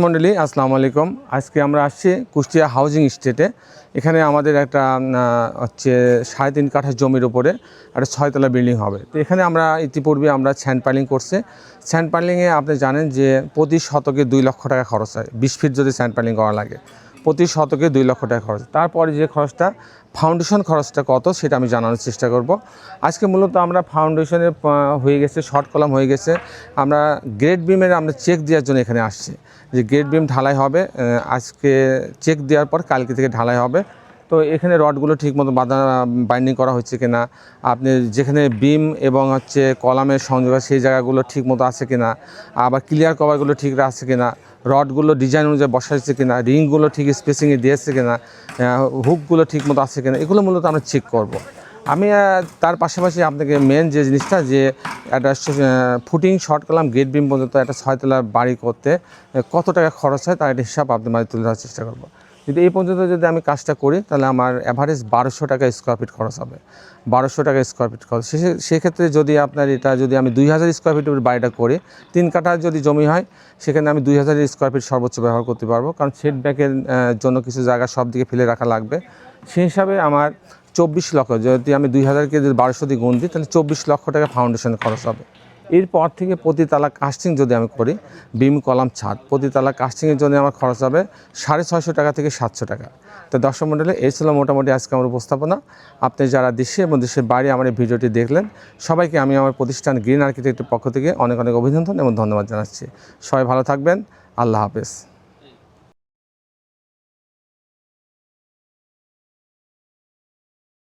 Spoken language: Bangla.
মন্ডলী আসসালামু আলাইকুম। আজকে আমরা আসছি কুষ্টিয়া হাউজিং স্টেটে। এখানে আমাদের একটা হচ্ছে 3.5 কাঠা জমির উপরে একটা 6 তলা বিল্ডিং হবে। তো এখানে আমরা ইতিপূর্বে আমরা স্যান্ড পাইলিং করছি। স্যান্ড পাইলিংয়ে আপনি জানেন যে প্রতি শতকে 2 লক্ষ টাকা খরচ হয়। 20 ফিট যদি স্যান্ড পাইলিং করা লাগে প্রতি শতকে 2 লক্ষ টাকা খরচ। তারপরে যে খরচটা ফাউন্ডেশন খরচটা কত সেটা আমি জানানোর চেষ্টা করব। আজকে মূলত আমরা ফাউন্ডেশনে হয়ে গেছে, শর্ট কলাম হয়ে গেছে, আমরা গ্রেড বিমের আমরা চেক দেওয়ার জন্য এখানে আসছি যে গ্রেড বিম ঢালাই হবে। আজকে চেক দেওয়ার পর কালকে থেকে ঢালাই হবে। তো এখানে রডগুলো ঠিকমতো বাইন্ডিং করা হচ্ছে কিনা, আপনি যেখানে বিম এবং হচ্ছে কলামের সংযোগ সেই জায়গাগুলো ঠিকমতো আছে কিনা, আবার ক্লিয়ার কভারগুলো ঠিক আছে কিনা, রডগুলো ডিজাইন অনুযায়ী বসাচ্ছে কিনা, রিংগুলো ঠিক স্পেসিংয়ে দিয়েছে কিনা, হুকগুলো ঠিকমতো আছে কিনা, এগুলো মূলত আমরা চেক করব। আমি তার পাশাপাশি আপনাকে মেন যে জিনিসটা যে একটা ফুটিং শর্ট কলাম গেট বিম পর্যন্ত একটা 6 তলা বাড়ি করতে কত টাকা খরচ হয় তার একটা হিসাব আপনার মাঝে তুলে ধরার চেষ্টা করব। যদি এই পর্যন্ত যদি আমি কাজটা করি তাহলে আমার অ্যাভারেজ 1200 টাকা স্কোয়ার ফিট খরচ হবে। 1200 টাকা স্কোয়ার ফিট খরচ। সেক্ষেত্রে যদি আপনার এটা যদি আমি 2000 স্কোয়ার ফিটের বাড়িটা করি, 3 কাঠা যদি জমি হয় সেখানে আমি 2000 স্কোয়ার ফিট সর্বোচ্চ ব্যবহার করতে পারবো, কারণ সেট ব্যাকের জন্য কিছু জায়গা সব দিকে ফেলে রাখা লাগবে। সেই হিসাবে আমার 24 লক্ষ, যদি আমি 2000কে যদি 1200 দিয়ে গুণ দিই তাহলে 24 লক্ষ টাকা ফাউন্ডেশন খরচ হবে। এরপর থেকে প্রতি তালা কাস্টিং যদি আমি করি, বিম কলাম ছাদ প্রতি তালা কাস্টিংয়ের জন্য আমার খরচ হবে 650 টাকা থেকে 700 টাকা। তো দর্শক মণ্ডলী, এই ছিল মোটামুটি আজকে আমার উপস্থাপনা। আপনি যারা দেশে এবং দেশের বাইরে আমার এই ভিডিওটি দেখলেন, সবাইকে আমি আমার প্রতিষ্ঠান গ্রিন আর্কিটেক্টের পক্ষ থেকে অনেক অনেক অভিনন্দন এবং ধন্যবাদ জানাচ্ছি। সবাই ভালো থাকবেন। আল্লাহ হাফেজ।